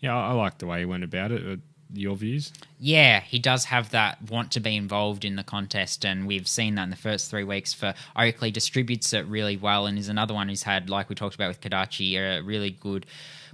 yeah, I like the way he went about it. Your views? Yeah, he does have that want to be involved in the contest, and we've seen that in the first 3 weeks for Oakley. Distributes it really well, and is another one who's had, like we talked about with Kadachi, a really good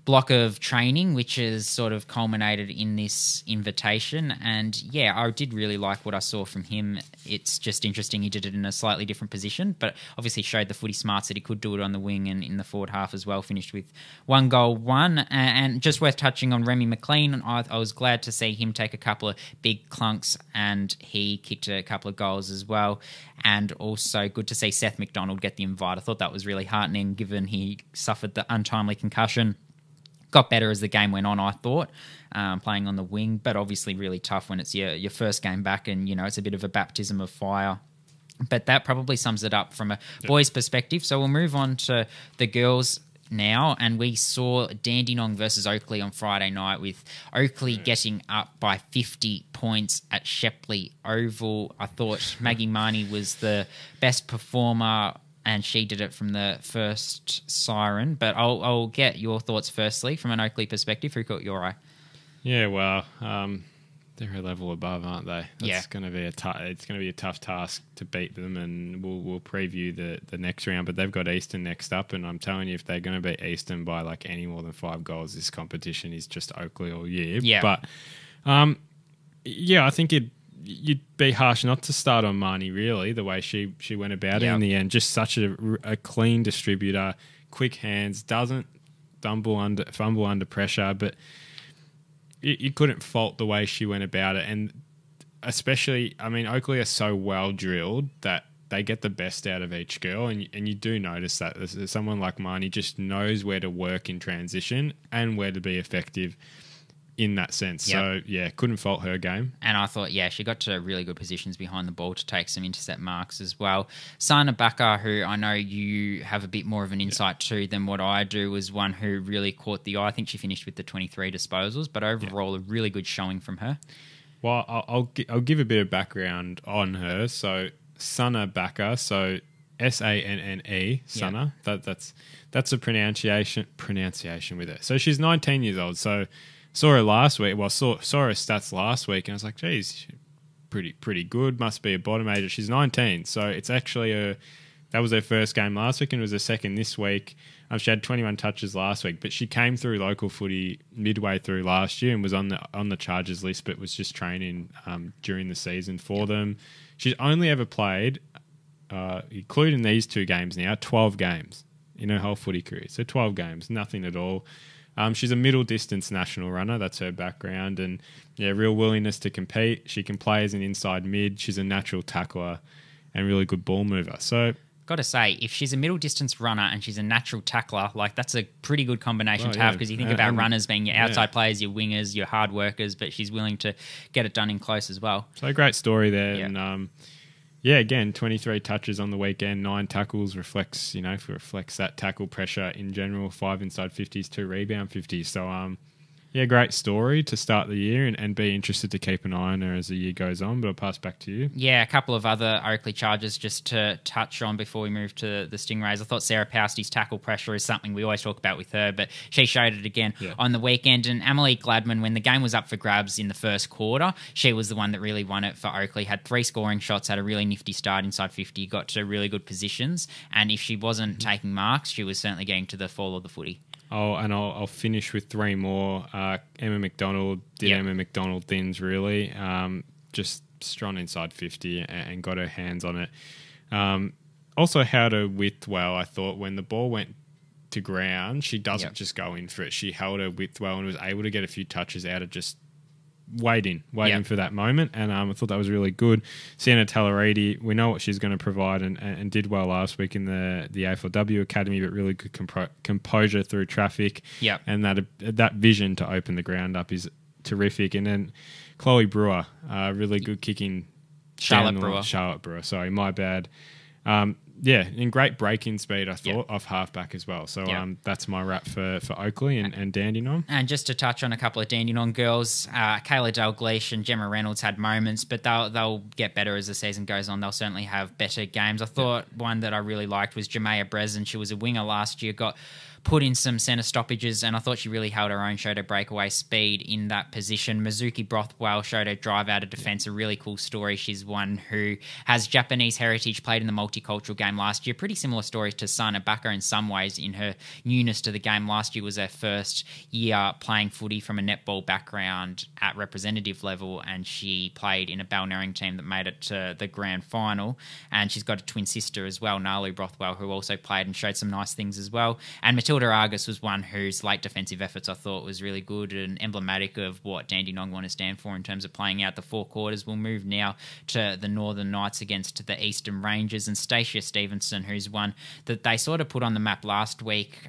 block of training, which has sort of culminated in this invitation. And yeah, I did really like what I saw from him. It's just interesting he did it in a slightly different position, but obviously showed the footy smarts that he could do it on the wing and in the forward half as well. Finished with 1 goal, 1. And just worth touching on Remy McLean. I was glad to see him take a couple of big clunks, and he kicked a couple of goals as well. And also good to see Seth McDonald get the invite. I thought that was really heartening given he suffered the untimely concussion. Got better as the game went on, I thought, playing on the wing, but obviously really tough when it's your first game back and, it's a bit of a baptism of fire. But that probably sums it up from a boys' perspective. So we'll move on to the girls now, and we saw Dandenong versus Oakley on Friday night, with Oakley getting up by 50 points at Shepley Oval. I thought Maggie Marnie was the best performer, and she did it from the first siren. But I'll get your thoughts firstly from an Oakley perspective. Who caught your eye? Yeah, well, they're a level above, aren't they? It's going to be a tough task to beat them, and we'll preview the next round. But they've got Eastern next up, and I'm telling you, if they're going to beat Eastern by like any more than 5 goals, this competition is just Oakley all year. Yeah. But I think you'd be harsh not to start on Marnie, really, the way she went about it in the end. Just such a clean distributor, quick hands, doesn't fumble under pressure. But you couldn't fault the way she went about it. And especially, I mean, Oakley are so well drilled that they get the best out of each girl. And you do notice that someone like Marnie just knows where to work in transition and where to be effective in that sense. Yep. So, yeah, couldn't fault her game. And I thought, she got to really good positions behind the ball to take some intercept marks as well. Sana Baka, who I know you have a bit more of an insight to than what I do, was one who really caught the eye. I think she finished with the 23 disposals, but overall a really good showing from her. Well, I'll give a bit of background on her. So, Sana Baka, so Sanne, Sana, that's a pronunciation with her. So she's 19 years old. So saw her last week. Well, saw her stats last week, and I was like, geez, pretty good. Must be a bottom major. She's 19, so it's actually that was her first game last week, and it was her second this week. She had 21 touches last week, but she came through local footy midway through last year and was on the Chargers list, but was just training during the season for them. She's only ever played, including these 2 games now, 12 games in her whole footy career. So 12 games, nothing at all. She's a middle distance national runner. That's her background. And real willingness to compete. She can play as an inside mid. She's a natural tackler and really good ball mover. So, got to say, if she's a middle distance runner and she's a natural tackler, like that's a pretty good combination to have, because you think about runners being your outside players, your wingers, your hard workers, but she's willing to get it done in close as well. So great story there. Yeah. And again, 23 touches on the weekend, 9 tackles reflects that tackle pressure in general, 5 inside 50s, 2 rebound 50s. So, great story to start the year, and be interested to keep an eye on her as the year goes on. But I'll pass back to you. Yeah, a couple of other Oakley charges just to touch on before we move to the Stingrays. I thought Sarah Pousty's tackle pressure is something we always talk about with her, but she showed it again on the weekend. And Amelie Gladman, when the game was up for grabs in the first quarter, she was the one that really won it for Oakley. Had 3 scoring shots, had a really nifty start inside 50, got to really good positions. And if she wasn't taking marks, she was certainly getting to the fall of the footy. I'll finish with 3 more. Emma McDonald did Emma McDonald things really. Just strong inside 50 and got her hands on it. Also held her width well, I thought. When the ball went to ground, she doesn't just go in for it. She held her width well and was able to get a few touches out of just waiting for that moment. And I thought that was really good. Sienna Tallaridi, we know what she's going to provide and did well last week in the AFLW Academy, but really good composure through traffic. Yep. And that vision to open the ground up is terrific. And then Chloe Brewer, really good kicking. Charlotte Brewer, sorry, my bad. And great breaking speed, I thought, off halfback as well. So that's my wrap for Oakley and Dandenong. And just to touch on a couple of Dandenong girls, Kayla Dalgleish and Gemma Reynolds had moments, but they'll get better as the season goes on. They'll certainly have better games. I thought one that I really liked was Jamea Brezen. She was a winger last year, got put in some centre stoppages, and I thought she really held her own, showed her breakaway speed in that position. Mizuki Brothwell showed her drive out of defence, a really cool story. She's one who has Japanese heritage, played in the multicultural game last year. Pretty similar story to Sana Baka in some ways in her newness to the game. Last year was her first year playing footy from a netball background at representative level, and she played in a Balnarring team that made it to the grand final. And she's got a twin sister as well, Nalu Brothwell, who also played and showed some nice things as well. And Matilda Argus was one whose late defensive efforts I thought was really good and emblematic of what Dandenong want to stand for in terms of playing out the 4 quarters. We'll move now to the Northern Knights against the Eastern Rangers, and Stacia Stevenson, who's one that they sort of put on the map last week,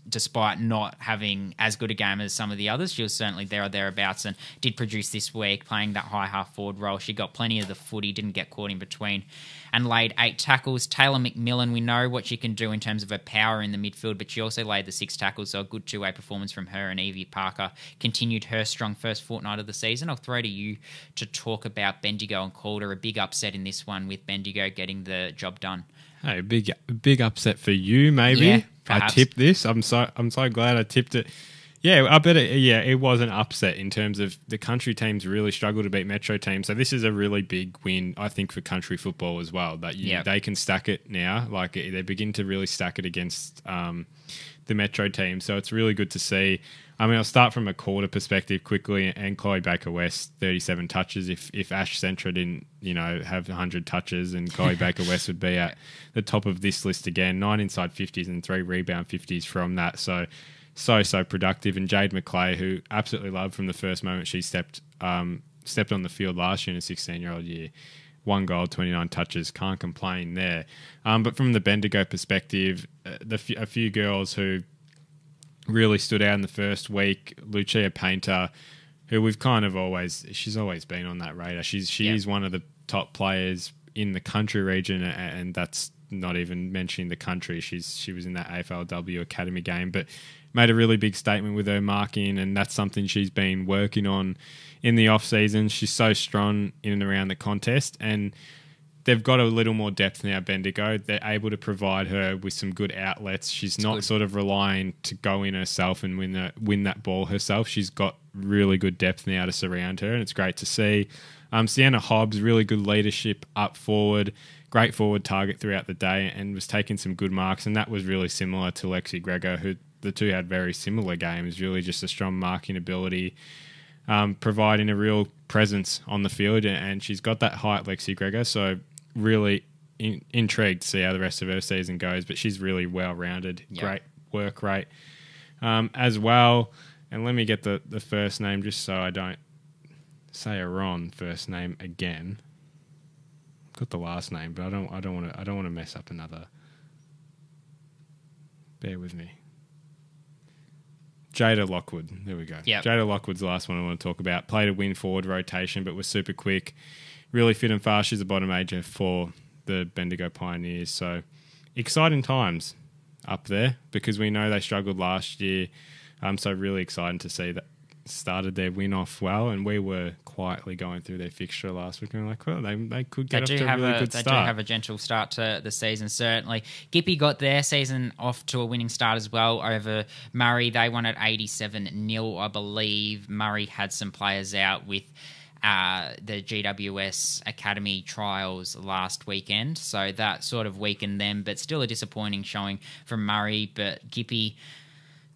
despite not having as good a game as some of the others. She was certainly there or thereabouts and did produce this week, playing that high half forward role. She got plenty of the footy, didn't get caught in between, and laid 8 tackles. Taylor McMillan, we know what she can do in terms of her power in the midfield, but she also laid the 6 tackles, so a good 2-way performance from her. And Evie Parker continued her strong first fortnight of the season. I'll throw to you to talk about Bendigo and Calder. A big upset in this one with Bendigo getting the job done. Hey, big upset for you, maybe. Yeah, I tipped this. I'm so glad I tipped it. Yeah, I bet it was an upset in terms of the country teams really struggle to beat Metro teams. So this is a really big win, I think, for country football as well. That they can stack it now. Like they begin to really stack it against the Metro team. So it's really good to see. I mean, I'll start from a quarter perspective quickly. And Chloe Baker-West, 37 touches. If Ash Centra didn't, have 100 touches, and Chloe Baker-West would be at the top of this list again. 9 inside 50s and 3 rebound 50s from that. So so productive. And Jade McClay, who absolutely loved from the first moment she stepped on the field last year in a 16-year-old year. 1 goal, 29 touches, can't complain there. But from the Bendigo perspective, a few girls who really stood out in the first week, Lucia Painter, who we've kind of she's always been on that radar. She's one of the top players in the country region, and that's not even mentioning the country. She was in that AFLW Academy game, but made a really big statement with her marking, and that's something she's been working on in the off season. She's so strong in and around the contest, and they've got a little more depth now, Bendigo. They're able to provide her with some good outlets. She's not sort of relying to go in herself and win that ball herself. She's got really good depth now to surround her, and it's great to see. Sienna Hobbs, really good leadership up forward, great forward target throughout the day, and was taking some good marks, and that was really similar to Lexi Gregor, who the two had very similar games, really just a strong marking ability, providing a real presence on the field, and she's got that height, Lexi Gregor, so really intrigued to see how the rest of her season goes, but she's really well-rounded, great work rate as well. And let me get the first name just so I don't say a wrong first name again. Got the last name, but I don't want to mess up another. Bear with me. Jada Lockwood. There we go. Yep. Jada Lockwood's the last one I want to talk about. Played a win forward rotation, but was super quick. Really fit and fast. She's a bottom major for the Bendigo Pioneers. So exciting times up there, because we know they struggled last year. So really exciting to see that started their win off well, and we were quietly going through their fixture last week and we're like, well, they could get off to a really good start. They do have a gentle start to the season, certainly. Gippy got their season off to a winning start as well over Murray. They won at 87-0, I believe. Murray had some players out with the GWS Academy trials last weekend, so that sort of weakened them, but still a disappointing showing from Murray. But Gippy,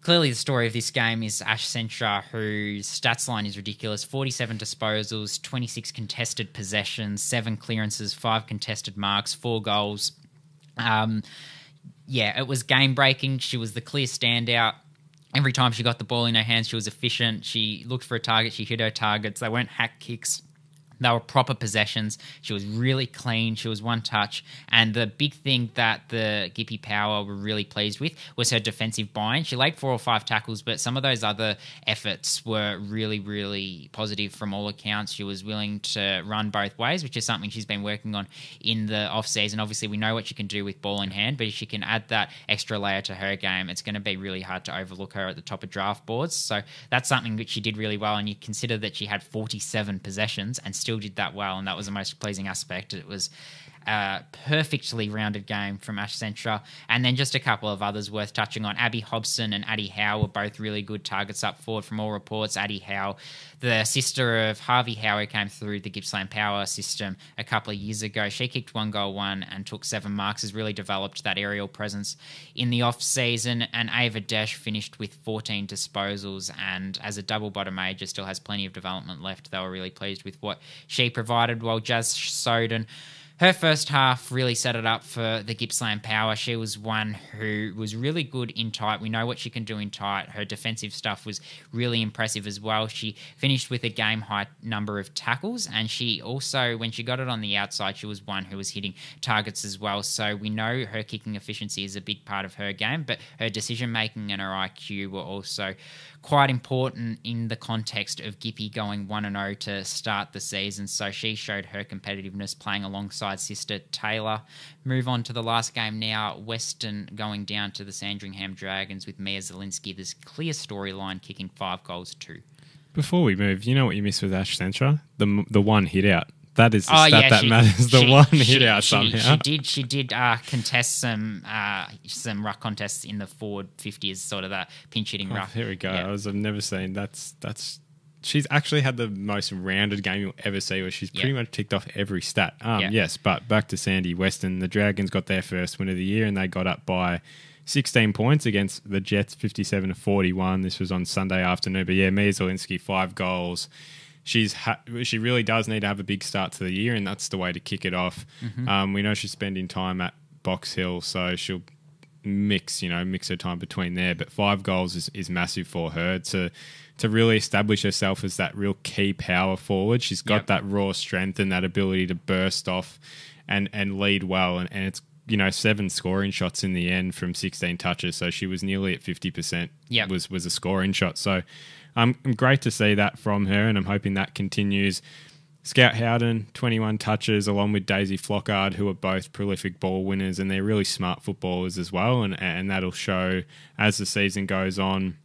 clearly the story of this game is Ash Sentra, whose stats line is ridiculous. 47 disposals, 26 contested possessions, 7 clearances, 5 contested marks, 4 goals. It was game-breaking. She was the clear standout. Every time she got the ball in her hands, she was efficient. She looked for a target. She hit her targets. They weren't hack kicks. They were proper possessions. She was really clean. She was one touch. And the big thing that the Gippy Power were really pleased with was her defensive buy-in. She laid 4 or 5 tackles, but some of those other efforts were really, really positive from all accounts. She was willing to run both ways, which is something she's been working on in the off-season. Obviously, we know what she can do with ball in hand, but if she can add that extra layer to her game, it's going to be really hard to overlook her at the top of draft boards. So that's something that she did really well, and you consider that she had 47 possessions and still did that well, and that was the most pleasing aspect. It was a perfectly rounded game from Ash Sentra. And then just a couple of others worth touching on. Abby Hobson and Addie Howe were both really good targets up forward from all reports. Addie Howe, the sister of Harvey Howe, who came through the Gippsland Power system a couple of years ago. She kicked 1 goal, 1 and took 7 marks, has really developed that aerial presence in the off-season. And Ava Desch finished with 14 disposals, and as a double bottom major, still has plenty of development left. They were really pleased with what she provided, while Jazz Soden, her first half really set it up for the Gippsland Power. She was one who was really good in tight. We know what she can do in tight. Her defensive stuff was really impressive as well. She finished with a game-high number of tackles, and she also, when she got it on the outside, she was one who was hitting targets as well. So we know her kicking efficiency is a big part of her game, but her decision-making and her IQ were also quite important in the context of Gippy going 1-0 to start the season. So she showed her competitiveness playing alongside sister Taylor. Move on to the last game now. Western going down to the Sandringham Dragons with Mia Zielinski. There's clear storyline, kicking 5 goals, 2. Before we move, you know what you missed with Ash Sentra? The one hit out. That is the stat that matters. The one hit out somehow. She did contest some ruck contests in the forward 50 as sort of that pinch hitting ruck. Here we go. Yeah. I've never seen that's. She's actually had the most rounded game you'll ever see, where she's pretty much ticked off every stat. Yes, but back to Sandy Western. The Dragons got their first win of the year, and they got up by 16 points against the Jets, 57-41. This was on Sunday afternoon. But yeah, Mia Zielinski, 5 goals. She really does need to have a big start to the year, and that's the way to kick it off. Mm-hmm. We know she's spending time at Box Hill, so she'll mix her time between there. But 5 goals is massive for her to really establish herself as that real key power forward. She's got that raw strength and that ability to burst off and lead well. And it's, 7 scoring shots in the end from 16 touches. So she was nearly at 50%. Was a scoring shot. So great to see that from her, and I'm hoping that continues. Scout Howden, 21 touches, along with Daisy Flockard, who are both prolific ball winners, and they're really smart footballers as well, and that'll show as the season goes on.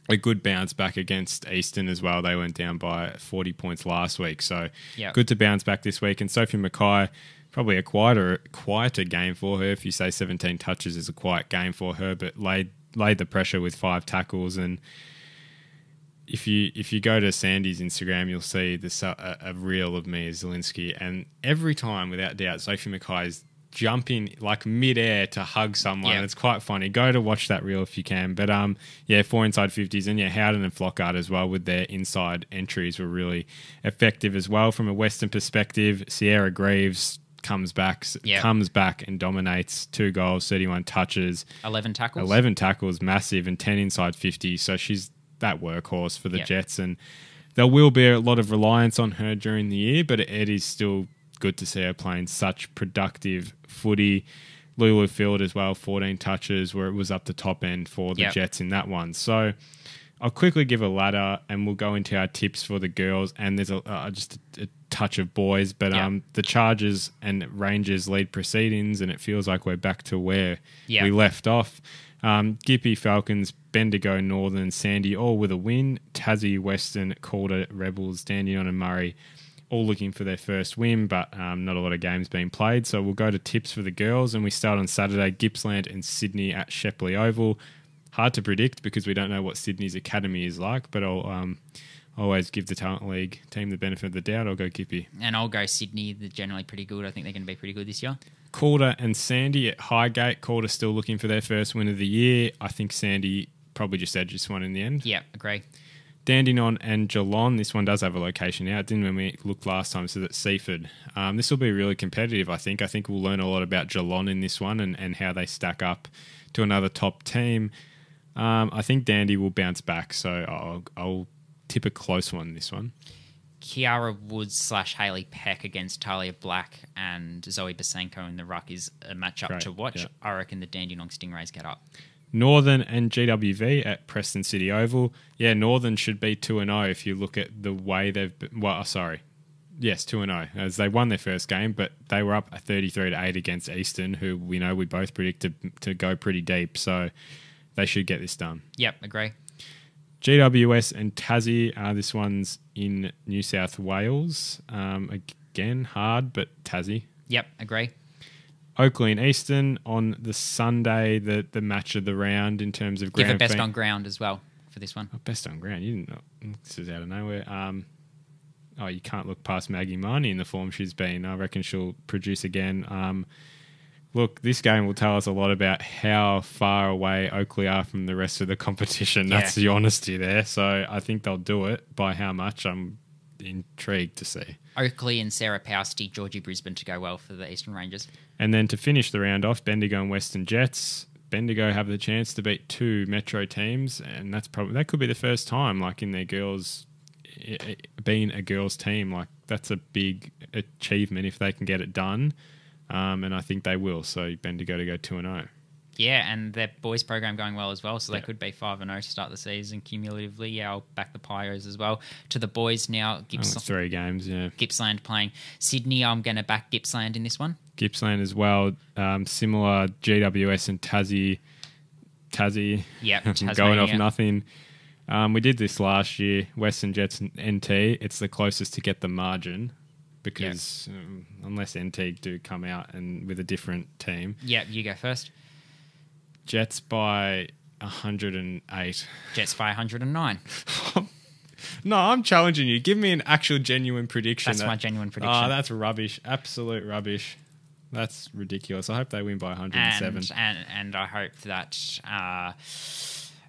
A good bounce back against Easton as well. They went down by 40 points last week, so good to bounce back this week. And Sophie Mackay, probably a quieter game for her. If you say 17 touches is a quiet game for her, but laid the pressure with 5 tackles. And if you go to Sandy's Instagram, you'll see this a reel of Mia Zielinski, and every time, without doubt, Sophie Mackay's jumping like mid-air to hug someone. It's quite funny. Go to watch that reel if you can. But 4 inside 50s, and Howden and Flockard as well with their inside entries were really effective as well. From a Western perspective, Sierra Greaves comes back and dominates. 2 goals, 31 touches, 11 tackles, massive, and 10 inside 50. So she's that workhorse for the Jets, and there will be a lot of reliance on her during the year, but it is still good to see her playing such productive footy. Lulu Field as well, 14 touches, where it was up the top end for the Jets in that one. So I'll quickly give a ladder, and we'll go into our tips for the girls, and there's just a touch of boys, but the Chargers and Rangers lead proceedings, and it feels like we're back to where we left off. Gippy, Falcons, Bendigo, Northern, Sandy, all with a win. Tassie, Western, Calder, Rebels, Dandenong and Murray, all looking for their first win, but not a lot of games being played. So we'll go to tips for the girls, and we start on Saturday, Gippsland and Sydney at Shepley Oval. Hard to predict because we don't know what Sydney's academy is like, but I'll always give the Talent League team the benefit of the doubt. I'll go Gippy. And I'll go Sydney. They're generally pretty good. I think they're going to be pretty good this year. Calder and Sandy at Highgate. Calder still looking for their first win of the year. I think Sandy probably just edged this one in the end. Yeah, agree. Dandenong and Geelong. This one does have a location out. Didn't when we looked last time, so that's Seaford. This will be really competitive, I think. I think we'll learn a lot about Geelong in this one and how they stack up to another top team. I think Dandy will bounce back, so I'll tip a close one this one. Kiara Woods / Hayley Peck against Talia Black and Zoe Basenko in the ruck is a matchup to watch. Yeah. I reckon the Dandenong Stingrays get up. Northern and GWV at Preston City Oval. Yeah, Northern should be 2-0 if you look at the way they've been. Well, sorry. Yes, 2-0, as they won their first game, but they were up 33-8 against Easton, who we know we both predicted to go pretty deep, so they should get this done. Yep, agree. GWS and Tassie, this one's in New South Wales. Again, hard, but Tassie. Yep, agree. Oakley and Easton on the Sunday, the match of the round in terms of ground. Give a best on ground as well for this one. Oh, best on ground. You didn't know. This is out of nowhere. You can't look past Maggie Marnie in the form she's been. I reckon she'll produce again. Look, this game will tell us a lot about how far away Oakley are from the rest of the competition. Yeah. That's the honesty there. So I think they'll do it. By how much, I'm intrigued to see. Oakley and Sarah Pousty, Georgie Brisbane to go well for the Eastern Rangers. And then to finish the round off, Bendigo and Western Jets. Bendigo have the chance to beat 2 Metro teams, and that could be the first time, like in their girls, being a girls team. Like that's a big achievement if they can get it done. And I think they will. So Bendigo to go 2-0. Yeah, and their boys program going well as well. So they could be 5-0 to start the season cumulatively. Yeah, I'll back the Pyros as well. To the boys now, Gippsland. 3 games, yeah. Gippsland playing Sydney. I'm going to back Gippsland in this one. Gippsland as well. Similar GWS and Tassie. Yep, going off nothing. We did this last year. Western Jets and NT. It's the closest to get the margin. Because unless NT do come out and with a different team. Yeah, you go first. Jets by 108. Jets by 109. No, I'm challenging you. Give me an actual genuine prediction. That's my genuine prediction. Oh, that's rubbish. Absolute rubbish. That's ridiculous. I hope they win by 107. And I hope that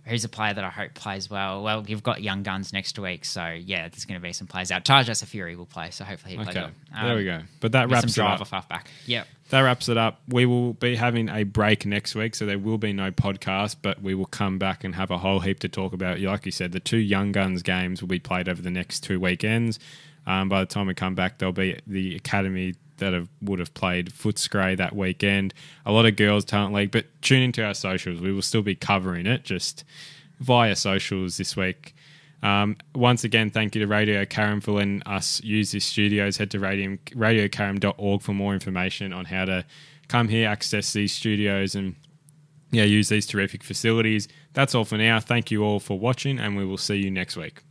Who's a player that I hope plays well? Well, you've got young guns next week, so yeah, there's going to be some players out. Taja Safiri will play, so hopefully he plays well. There we go. But that wraps some it drive up. off halfback. Yep. That wraps it up. We will be having a break next week, so there will be no podcast, but we will come back and have a whole heap to talk about. Like you said, the 2 young guns games will be played over the next 2 weekends. By the time we come back, there'll be the academy that would have played Footscray that weekend. A lot of girls talent league, but tune into our socials. We will still be covering it just via socials this week. Once again, thank you to Radio Karam for letting us use these studios. Head to radiokaram.org for more information on how to come here, access these studios, and use these terrific facilities. That's all for now. Thank you all for watching, and we will see you next week.